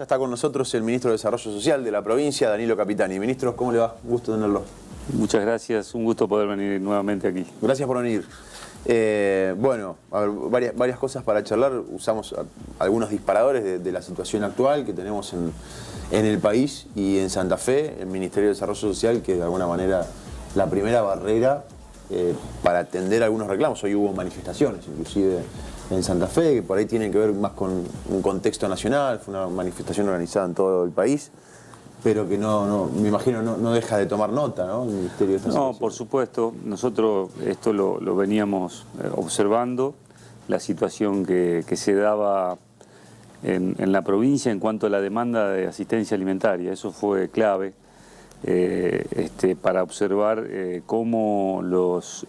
Ya está con nosotros el Ministro de Desarrollo Social de la provincia, Danilo Capitani. Ministro, ¿cómo le va? Un gusto tenerlo. Muchas gracias, un gusto poder venir nuevamente aquí. Gracias por venir. Bueno, a ver, varias cosas para charlar. Usamos algunos disparadores de la situación actual que tenemos en el país y en Santa Fe, el Ministerio de Desarrollo Social, que de alguna manera la primera barrera para atender algunos reclamos. Hoy hubo manifestaciones, inclusive en Santa Fe, que por ahí tienen que ver más con un contexto nacional. Fue una manifestación organizada en todo el país, pero que me imagino no deja de tomar nota, ¿no? El Ministerio de Desarrollo Social. No, por supuesto. Nosotros esto lo veníamos observando, la situación que se daba en la provincia en cuanto a la demanda de asistencia alimentaria. Eso fue clave para observar cómo las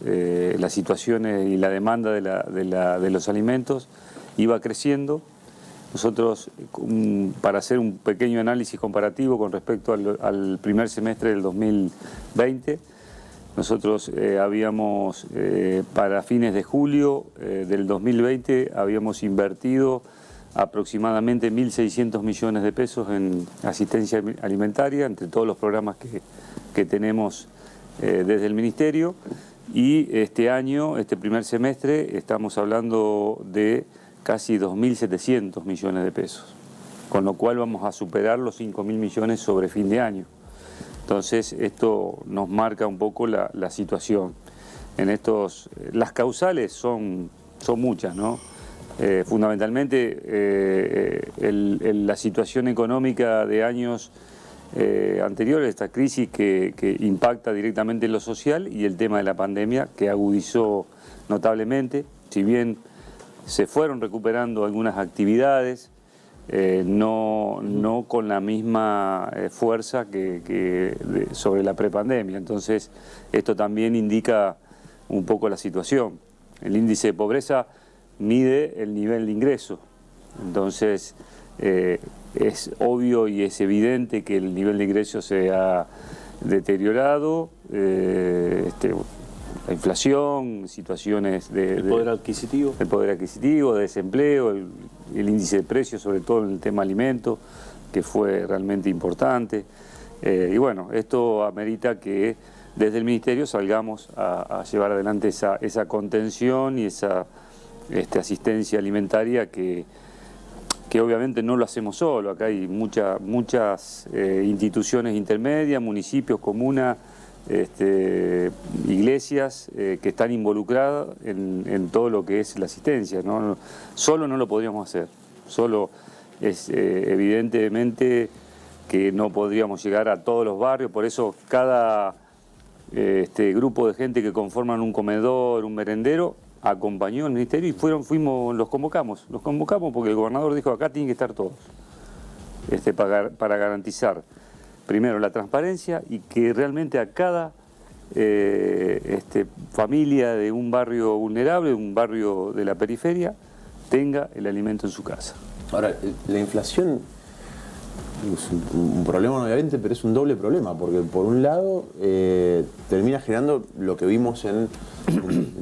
situaciones y la demanda de los alimentos iba creciendo. Nosotros, para hacer un pequeño análisis comparativo con respecto al primer semestre del 2020, nosotros habíamos, para fines de julio del 2020, habíamos invertido aproximadamente 1.600 millones de pesos en asistencia alimentaria, entre todos los programas que tenemos desde el Ministerio. Y este año, este primer semestre, estamos hablando de casi 2.700 millones de pesos, con lo cual vamos a superar los 5.000 millones sobre fin de año. Entonces esto nos marca un poco la situación. Las causales son muchas, ¿no? Fundamentalmente la situación económica de años anteriores, esta crisis que impacta directamente en lo social, y el tema de la pandemia que agudizó notablemente. Si bien se fueron recuperando algunas actividades, no con la misma fuerza que sobre la prepandemia. Entonces, esto también indica un poco la situación. El índice de pobreza mide el nivel de ingreso. Entonces, es obvio y es evidente que el nivel de ingreso se ha deteriorado. La inflación, situaciones el poder adquisitivo. El poder adquisitivo, de desempleo, el índice de precios, sobre todo en el tema alimentos, que fue realmente importante. Y bueno, esto amerita que desde el Ministerio salgamos a llevar adelante esa contención y esa asistencia alimentaria que obviamente no lo hacemos solo. Acá hay muchas instituciones intermedias, municipios, comunas, iglesias que están involucradas en todo lo que es la asistencia, ¿no? Solo no lo podríamos hacer, solo es evidentemente que no podríamos llegar a todos los barrios. Por eso cada grupo de gente que conforman un comedor, un merendero, acompañó al Ministerio y los convocamos porque el gobernador dijo: acá tienen que estar todos, para garantizar primero la transparencia y que realmente a cada familia de un barrio vulnerable, un barrio de la periferia, tenga el alimento en su casa. Ahora, la inflación es un problema obviamente, pero es un doble problema, porque por un lado termina generando lo que vimos en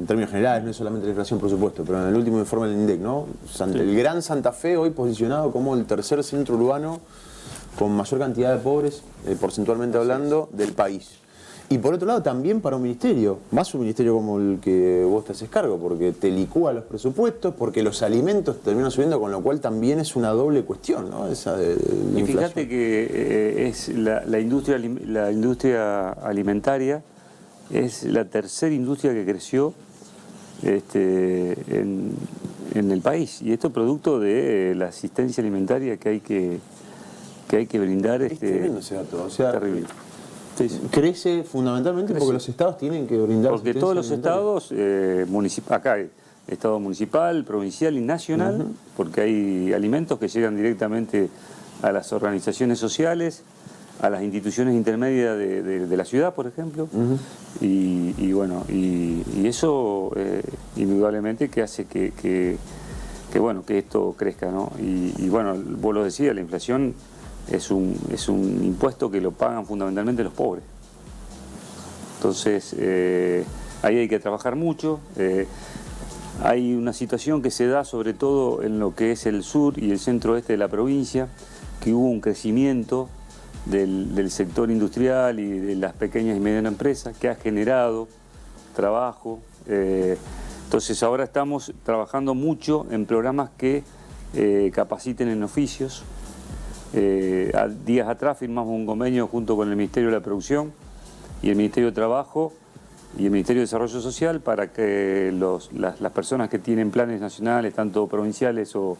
términos generales, no es solamente la inflación, por supuesto, pero en el último informe del INDEC, ¿no? El Gran Santa Fe hoy posicionado como el tercer centro urbano con mayor cantidad de pobres, porcentualmente hablando, del país. Y por otro lado también para un ministerio, más un ministerio como el que vos te haces cargo, porque te licúa los presupuestos, porque los alimentos terminan subiendo, con lo cual también es una doble cuestión, ¿no? Esa de y fíjate que es la industria alimentaria es la tercera industria que creció en el país, y esto es producto de la asistencia alimentaria que hay que brindar. Es tremendo ese dato, o sea, terrible. Crece fundamentalmente porque los estados tienen que brindar. Porque todos los estados, acá hay estado municipal, provincial y nacional, porque hay alimentos que llegan directamente a las organizaciones sociales, a las instituciones intermedias de la ciudad, por ejemplo, y bueno, y eso indudablemente que hace que esto crezca, ¿no? Y bueno, vos lo decías, la inflación es un impuesto que lo pagan fundamentalmente los pobres. Entonces, ahí hay que trabajar mucho. Hay una situación que se da sobre todo en lo que es el sur y el centro-oeste de la provincia, que hubo un crecimiento del sector industrial y de las pequeñas y medianas empresas que ha generado trabajo. Entonces ahora estamos trabajando mucho en programas que capaciten en oficios. Días atrás firmamos un convenio junto con el Ministerio de la Producción y el Ministerio de Trabajo y el Ministerio de Desarrollo Social para que las personas que tienen planes nacionales, tanto provinciales o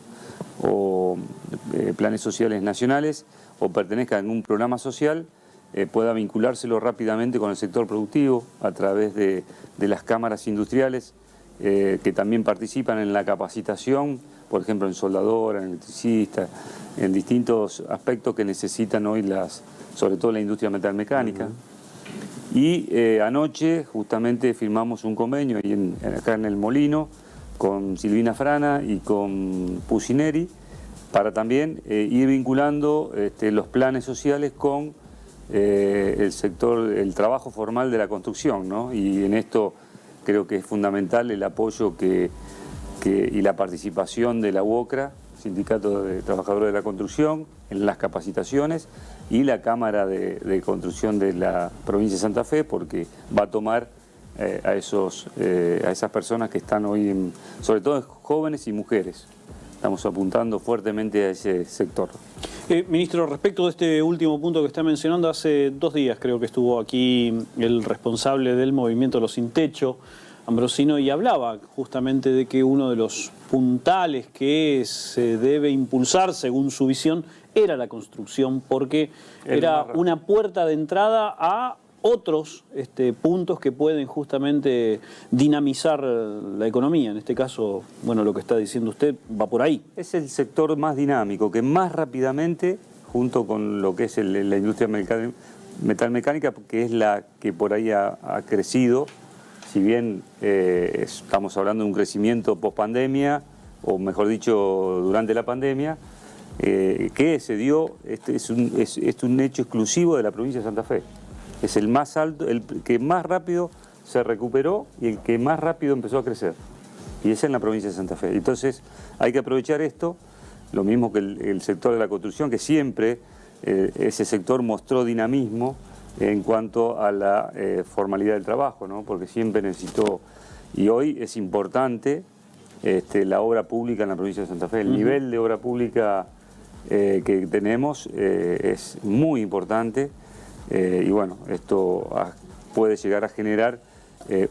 planes sociales nacionales, o pertenezcan a un programa social, pueda vinculárselo rápidamente con el sector productivo a través de las cámaras industriales que también participan en la capacitación, por ejemplo en soldadora, en electricista, en distintos aspectos que necesitan hoy sobre todo la industria metalmecánica. Y anoche justamente firmamos un convenio acá en El Molino con Silvina Frana y con Pusineri para también ir vinculando los planes sociales con el sector, el trabajo formal de la construcción, ¿no? Y en esto creo que es fundamental el apoyo y la participación de la UOCRA, Sindicato de Trabajadores de la Construcción, en las capacitaciones, y la Cámara de Construcción de la provincia de Santa Fe, porque va a tomar a esas personas que están hoy, sobre todo jóvenes y mujeres. Estamos apuntando fuertemente a ese sector. Ministro, respecto de este último punto que está mencionando, hace 2 días creo que estuvo aquí el responsable del movimiento Los Sin Techo, Ambrosino, y hablaba justamente de que uno de los puntales que se debe impulsar, según su visión, era la construcción, porque era una puerta de entrada a otros puntos que pueden justamente dinamizar la economía. En este caso, bueno, lo que está diciendo usted va por ahí. Es el sector más dinámico, que más rápidamente, junto con lo que es la industria metalmecánica, que es la que por ahí ha crecido, si bien estamos hablando de un crecimiento post-pandemia, o mejor dicho, durante la pandemia, que se dio, es un hecho exclusivo de la provincia de Santa Fe. Es el más alto, el que más rápido se recuperó y el que más rápido empezó a crecer. Y es en la provincia de Santa Fe. Entonces hay que aprovechar esto, lo mismo que el sector de la construcción, que siempre ese sector mostró dinamismo en cuanto a la formalidad del trabajo, ¿no? Porque siempre necesitó, y hoy es importante la obra pública en la provincia de Santa Fe. El nivel de obra pública que tenemos es muy importante. Y bueno, esto puede llegar a generar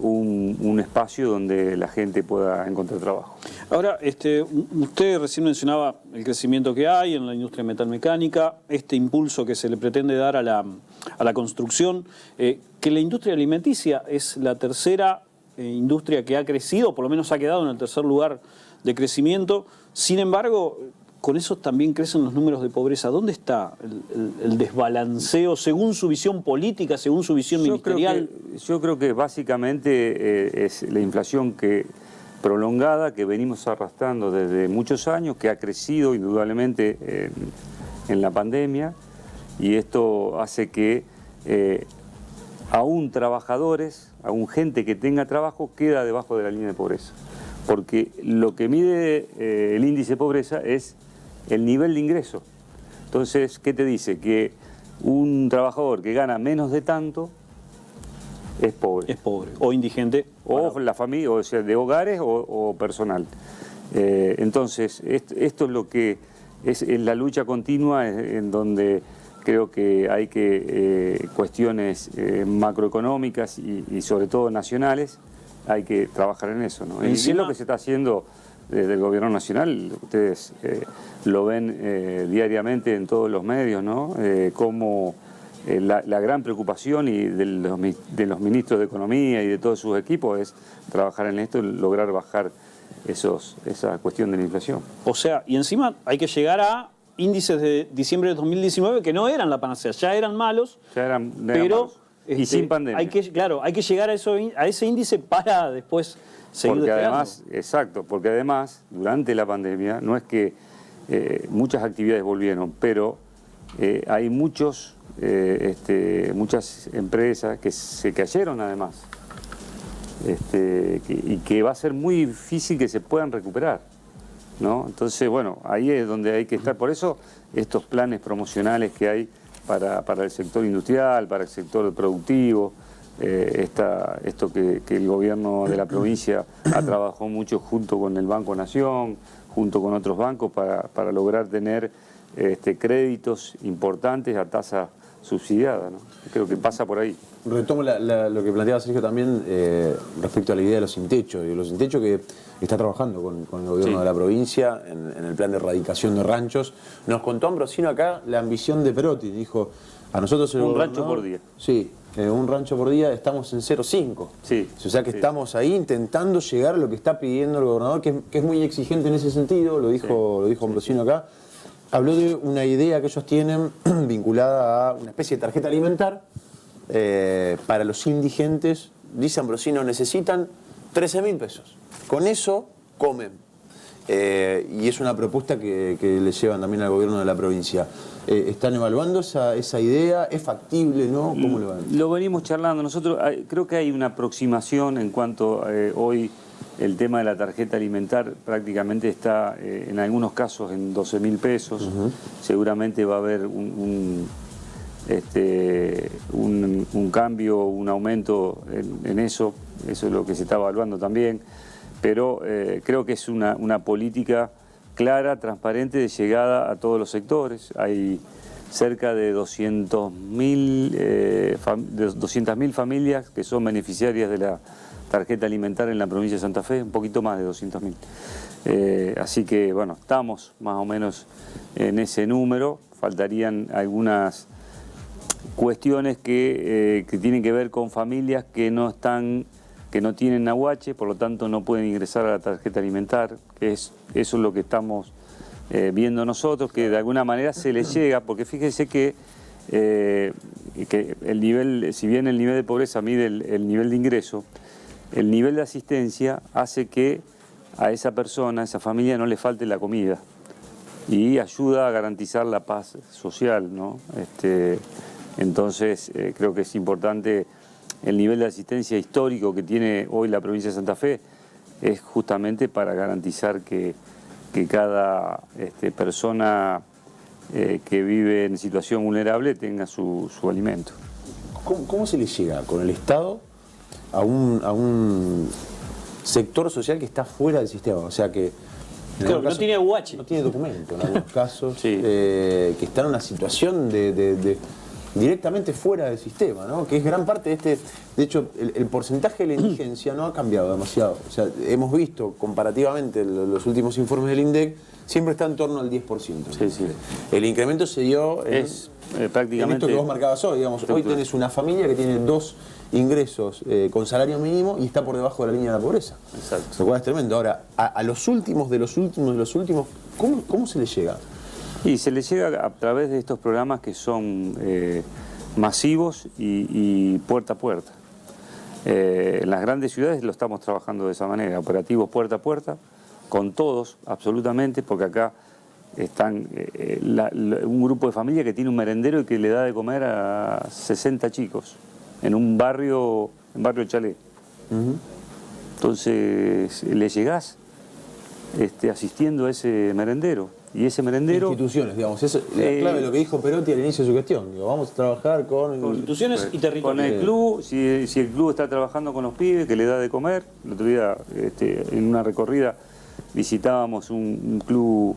un espacio donde la gente pueda encontrar trabajo. Ahora, usted recién mencionaba el crecimiento que hay en la industria metalmecánica, este impulso que se le pretende dar a la construcción, que la industria alimenticia es la tercera industria que ha crecido, por lo menos ha quedado en el tercer lugar de crecimiento. Sin embargo, con eso también crecen los números de pobreza. ¿Dónde está el desbalanceo según su visión política, según su visión ministerial? Yo creo que básicamente es la inflación prolongada que venimos arrastrando desde muchos años, que ha crecido indudablemente en la pandemia, y esto hace que aún trabajadores, aún gente que tenga trabajo, queda debajo de la línea de pobreza. Porque lo que mide el índice de pobreza es el nivel de ingreso. Entonces, ¿qué te dice? Que un trabajador que gana menos de tanto es pobre. Es pobre o indigente. O la familia, o sea, de hogares o personal. Entonces, esto es lo que es la lucha continua en donde creo que hay que cuestiones macroeconómicas y sobre todo nacionales, hay que trabajar en eso, ¿no? Y es lo que se está haciendo desde el gobierno nacional. Ustedes lo ven diariamente en todos los medios, ¿no? Como la gran preocupación de los ministros de Economía y de todos sus equipos es trabajar en esto y lograr bajar esa cuestión de la inflación. O sea, y encima hay que llegar a índices de diciembre de 2019 que no eran la panacea, ya eran malos, pero malos. Y sin pandemia. Hay que llegar a ese índice para después seguir porque despegando. Además, exacto, porque además, durante la pandemia, no es que muchas actividades volvieron, pero hay muchas empresas que se cayeron además. y que va a ser muy difícil que se puedan recuperar, ¿no? Entonces, bueno, ahí es donde hay que estar. Por eso estos planes promocionales que hay para el sector industrial, para el sector productivo, esto que el gobierno de la provincia ha trabajado mucho junto con el Banco Nación, junto con otros bancos para lograr tener créditos importantes a tasa subsidiada, ¿no? Creo que pasa por ahí. Retomo lo que planteaba Sergio también respecto a la idea de los sin techo. Y los sin techo que está trabajando con el gobierno de la provincia en el plan de erradicación de ranchos. Nos contó Ambrosino acá la ambición de Perotti. Dijo, a nosotros un rancho por día. Sí, un rancho por día, estamos en 0,5. Sí, o sea que estamos ahí intentando llegar a lo que está pidiendo el gobernador, que es muy exigente en ese sentido, lo dijo Ambrosino acá. Habló de una idea que ellos tienen vinculada a una especie de tarjeta alimentar para los indigentes. Dice Ambrosino, necesitan 13.000 pesos. Con eso comen. Y es una propuesta que le llevan también al gobierno de la provincia. ¿Están evaluando esa idea? ¿Es factible, no? ¿Cómo lo ven? Lo venimos charlando. Nosotros creo que hay una aproximación en cuanto hoy el tema de la tarjeta alimentar prácticamente está en algunos casos en 12.000 pesos. Seguramente va a haber un cambio, un aumento en eso. Eso es lo que se está evaluando también. Pero creo que es una política clara, transparente, de llegada a todos los sectores. Hay cerca de 200.000 familias que son beneficiarias de la tarjeta alimentar en la provincia de Santa Fe, un poquito más de 200.000. Así que, bueno, estamos más o menos en ese número. Faltarían algunas cuestiones que tienen que ver con familias que no tienen aguache, por lo tanto no pueden ingresar a la tarjeta alimentar. Eso es lo que estamos viendo nosotros, que de alguna manera se les llega, porque fíjese que el nivel, si bien el nivel de pobreza mide el nivel de ingreso, el nivel de asistencia hace que a esa persona, a esa familia, no le falte la comida y ayuda a garantizar la paz social, ¿no? Entonces creo que es importante el nivel de asistencia histórico que tiene hoy la provincia de Santa Fe, es justamente para garantizar que cada persona que vive en situación vulnerable tenga su alimento. ¿Cómo se le llega con el Estado a un sector social que está fuera del sistema? O sea que claro, no tiene aguache. No tiene documento en algunos casos, sí. Que está en una situación de directamente fuera del sistema, ¿no? Que es gran parte de de hecho, el porcentaje de la indigencia no ha cambiado demasiado. O sea, hemos visto comparativamente los últimos informes del INDEC, siempre está en torno al 10%. Sí, sí. El incremento se dio prácticamente en esto que vos marcabas hoy, digamos. Hoy tenés una familia que tiene 2 ingresos con salario mínimo y está por debajo de la línea de la pobreza. Exacto. Lo cual es tremendo. Ahora, a los últimos de los últimos, ¿cómo se le llega? Y se le llega a través de estos programas que son masivos y puerta a puerta. En las grandes ciudades lo estamos trabajando de esa manera, operativos puerta a puerta, con todos, absolutamente, porque acá están un grupo de familia que tiene un merendero y que le da de comer a 60 chicos en un barrio Chalé. Entonces le llegás asistiendo a ese merendero. Y ese merendero... Instituciones, digamos. Es la clave de lo que dijo Perotti al inicio de su gestión. Digo, vamos a trabajar con instituciones y territorios. Con el club, si el club está trabajando con los pibes, que le da de comer. El otro día, en una recorrida, visitábamos un club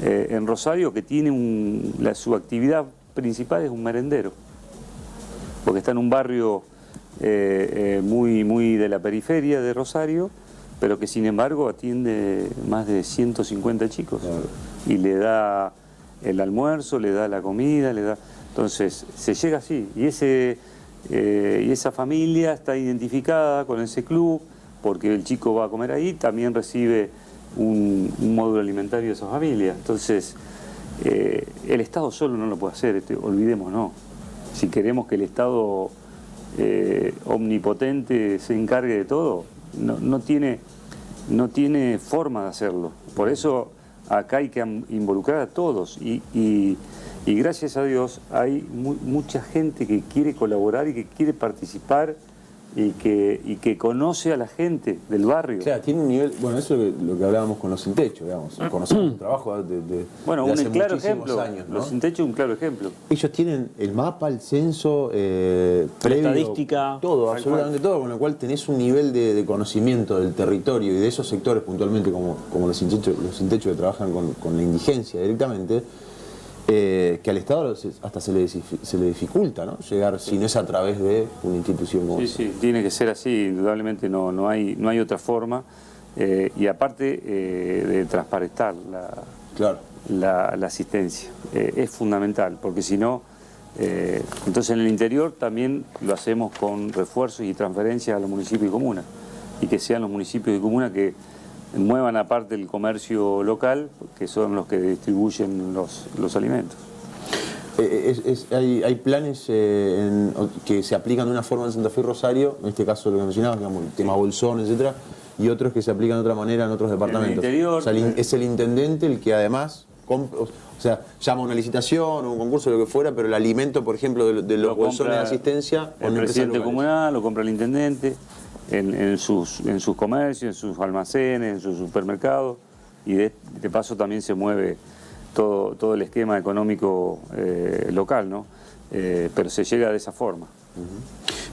en Rosario que tiene su actividad principal es un merendero. Porque está en un barrio muy de la periferia de Rosario, pero que sin embargo atiende más de 150 chicos. Claro. Y le da el almuerzo, le da la comida, le da... Entonces, se llega así. Y esa familia está identificada con ese club, porque el chico va a comer ahí, también recibe un módulo alimentario de esa familia. Entonces, el Estado solo no lo puede hacer, olvidémonos. Si queremos que el Estado omnipotente se encargue de todo, no tiene forma de hacerlo. Por eso acá hay que involucrar a todos y gracias a Dios hay mucha gente que quiere colaborar y que quiere participar y que conoce a la gente del barrio. Claro, tiene un nivel, bueno, eso es lo que hablábamos con los sin techo, digamos. Conocemos un trabajo bueno, de un hace claro muchísimos ejemplo, años, ¿no? Los sin techo es un claro ejemplo. Ellos tienen el mapa, el censo, previo, estadística, todo, absolutamente todo, con lo cual tenés un nivel de conocimiento del territorio y de esos sectores puntualmente, como los sin techo que trabajan con la indigencia directamente, que al Estado hasta se le dificulta, ¿no? Llegar si no es a través de una institución como esa. Sí, tiene que ser así, indudablemente no hay otra forma, y aparte de transparentar Claro. la asistencia, es fundamental, porque si no, entonces en el interior también lo hacemos con refuerzos y transferencias a los municipios y comunas, y que sean los municipios y comunas que muevan aparte el comercio local, que son los que distribuyen los alimentos. Hay planes que se aplican de una forma en Santa Fe y Rosario, en este caso lo que mencionabas, digamos, el tema bolsón, etcétera, y otros que se aplican de otra manera en otros departamentos. En el interior, o sea, es el intendente el que además llama una licitación o un concurso, lo que fuera, pero el alimento, por ejemplo, de los bolsones de asistencia, el presidente comunal lo compra el intendente en sus comercios, en sus almacenes, en sus supermercados, y de paso también se mueve todo el esquema económico local, ¿no? Pero se llega de esa forma.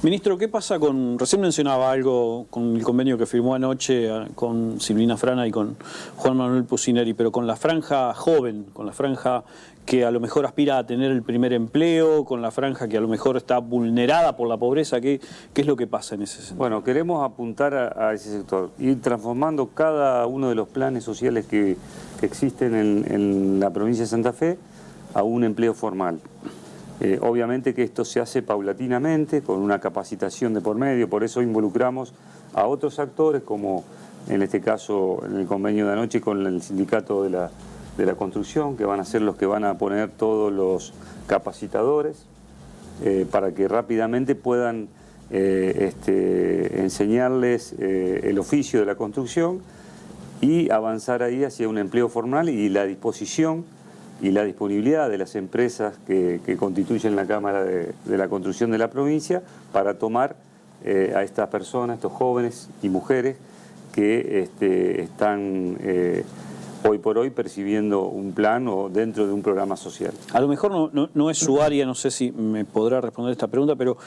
Ministro, ¿qué pasa recién mencionaba algo con el convenio que firmó anoche con Silvina Frana y con Juan Manuel Pucineri, pero con la franja joven, con la franja que a lo mejor aspira a tener el primer empleo, con la franja que a lo mejor está vulnerada por la pobreza, ¿qué es lo que pasa en ese sentido? Bueno, queremos apuntar a ese sector, ir transformando cada uno de los planes sociales que existen en la provincia de Santa Fe a un empleo formal. Obviamente que esto se hace paulatinamente, con una capacitación de por medio, por eso involucramos a otros actores, como en este caso en el convenio de anoche con el sindicato de la construcción, que van a ser los que van a poner todos los capacitadores, para que rápidamente puedan enseñarles el oficio de la construcción y avanzar ahí hacia un empleo formal, y la disposición y la disponibilidad de las empresas que constituyen la Cámara de la Construcción de la provincia para tomar a estas personas, estos jóvenes y mujeres que están hoy por hoy percibiendo un plan o dentro de un programa social. A lo mejor no es su área, no sé si me podrá responder esta pregunta, pero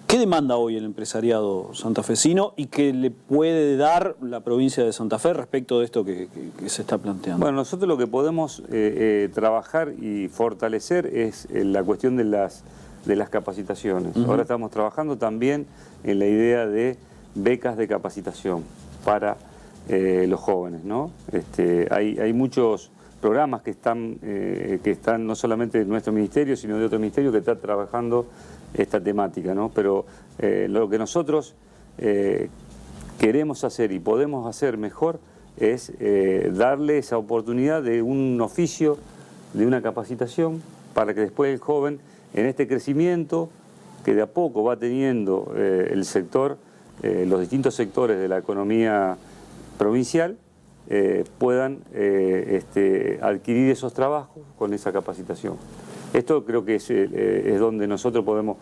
¿qué demanda hoy el empresariado santafesino y qué le puede dar la provincia de Santa Fe respecto de esto que se está planteando? Bueno, nosotros lo que podemos trabajar y fortalecer es la cuestión de las capacitaciones. Ahora estamos trabajando también en la idea de becas de capacitación para los jóvenes, ¿no? Hay muchos programas que están no solamente en nuestro ministerio, sino de otro ministerio que está trabajando esta temática, ¿no? Pero lo que nosotros queremos hacer y podemos hacer mejor es darle esa oportunidad de un oficio, de una capacitación, para que después el joven, en este crecimiento que de a poco va teniendo el sector, los distintos sectores de la economía provincial, puedan adquirir esos trabajos con esa capacitación. Esto creo que es donde nosotros podemos...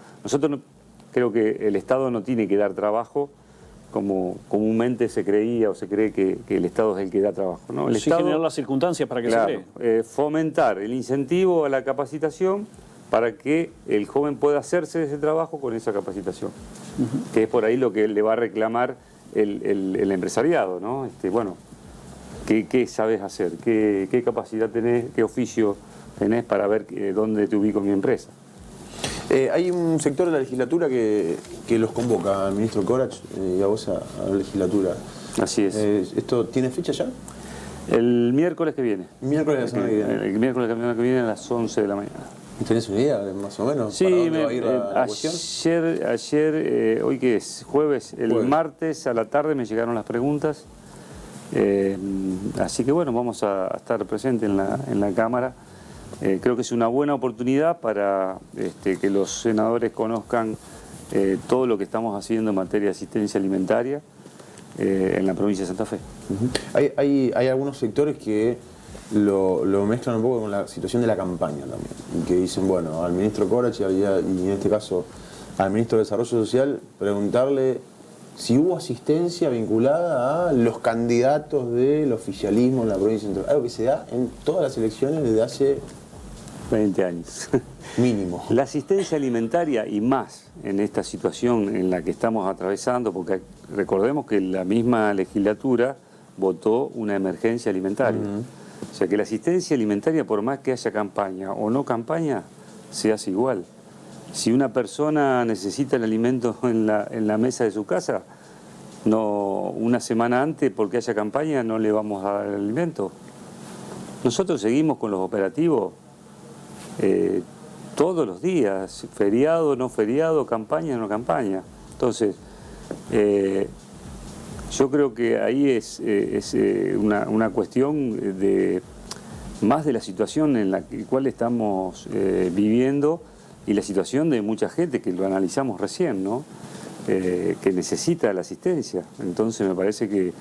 Creo que el Estado no tiene que dar trabajo como comúnmente se creía o se cree que el Estado es el que da trabajo, ¿no? El Estado, generar las circunstancias para que se cree. Fomentar el incentivo a la capacitación para que el joven pueda hacerse de ese trabajo con esa capacitación, que es por ahí lo que le va a reclamar el empresariado, ¿no? Bueno, ¿qué sabes hacer? ¿Qué capacidad tenés? ¿Qué oficio tenés para ver dónde te ubico en mi empresa? Hay un sector de la legislatura que los convoca al ministro Corach y a vos a la legislatura. Así es. ¿Esto tiene fecha ya? El miércoles que viene. Miércoles de la semana que viene. El miércoles de la semana que viene a las 11 de la mañana. ¿Tenés una idea más o menos? Sí, ¿para dónde va a ir la cuestión? Ayer, hoy que es jueves, martes a la tarde me llegaron las preguntas. Así que bueno, vamos a estar presentes en la Cámara. Creo que es una buena oportunidad para que los senadores conozcan todo lo que estamos haciendo en materia de asistencia alimentaria en la provincia de Santa Fe. Hay algunos sectores que lo mezclan un poco con la situación de la campaña también, y que dicen, bueno, al ministro Corach y en este caso al ministro de Desarrollo Social, preguntarle si hubo asistencia vinculada a los candidatos del oficialismo en la provincia central. Algo que se da en todas las elecciones desde hace 20 años. mínimo. La asistencia alimentaria y más en esta situación en la que estamos atravesando, porque recordemos que la misma legislatura votó una emergencia alimentaria. O sea que la asistencia alimentaria, por más que haya campaña o no campaña, se hace igual. Si una persona necesita el alimento en la mesa de su casa, no, una semana antes, porque haya campaña, no le vamos a dar el alimento. Nosotros seguimos con los operativos todos los días, feriado, no feriado, campaña, no campaña. Entonces, yo creo que ahí es una cuestión más de la situación en la cual estamos viviendo y la situación de mucha gente que lo analizamos recién, ¿no? Que necesita la asistencia. Entonces me parece que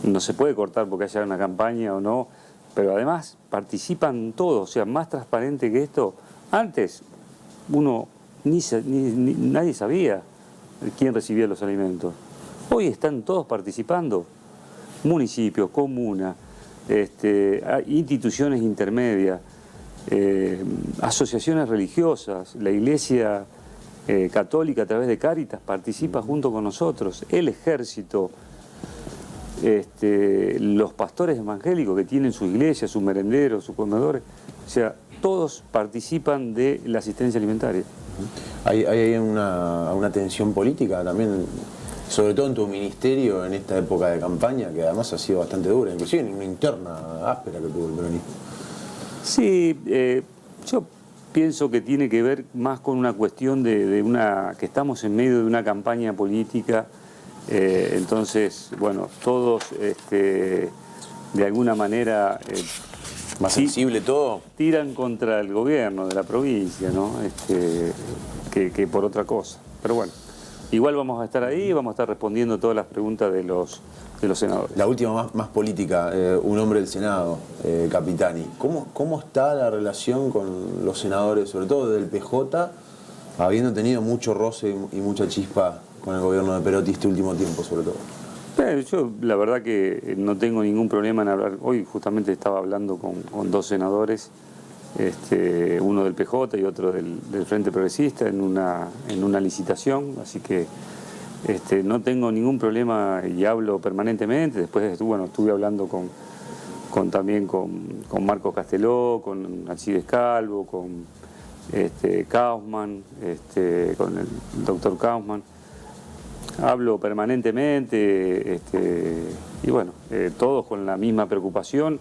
no se puede cortar porque haya una campaña o no, pero además participan todos, o sea, más transparente que esto. Antes uno nadie sabía quién recibía los alimentos. Hoy están todos participando, municipios, comunas, instituciones intermedias, asociaciones religiosas, la Iglesia Católica a través de Cáritas participa junto con nosotros, el ejército, los pastores evangélicos que tienen su iglesia, sus merenderos, sus comedores, o sea, todos participan de la asistencia alimentaria. Hay una tensión política también, sobre todo en tu ministerio en esta época de campaña, que además ha sido bastante dura, inclusive en una interna áspera que tuvo el peronismo. Sí, yo pienso que tiene que ver más con una cuestión que estamos en medio de una campaña política, entonces, bueno, todos de alguna manera más sensible todo, tiran contra el gobierno de la provincia, ¿no? Que por otra cosa. Pero bueno, igual vamos a estar ahí, vamos a estar respondiendo todas las preguntas de los senadores. La última más política, un hombre del Senado, Capitani. ¿Cómo está la relación con los senadores, sobre todo del PJ, habiendo tenido mucho roce y mucha chispa con el gobierno de Perotti este último tiempo, sobre todo? Yo la verdad que no tengo ningún problema en hablar. Hoy justamente estaba hablando con dos senadores, uno del PJ y otro del Frente Progresista en una licitación, así que no tengo ningún problema y hablo permanentemente. Después estuve hablando también con Marcos Casteló, con Alcides Calvo, con Kaufman, con el doctor Kaufman. Hablo permanentemente y bueno, todos con la misma preocupación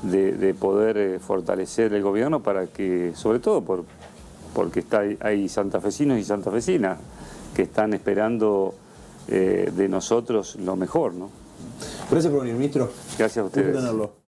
de poder fortalecer el gobierno para que, sobre todo porque hay santafesinos y santafesinas que están esperando de nosotros lo mejor, ¿no? Gracias por venir, ministro. Gracias a ustedes. Un gusto tenerlo.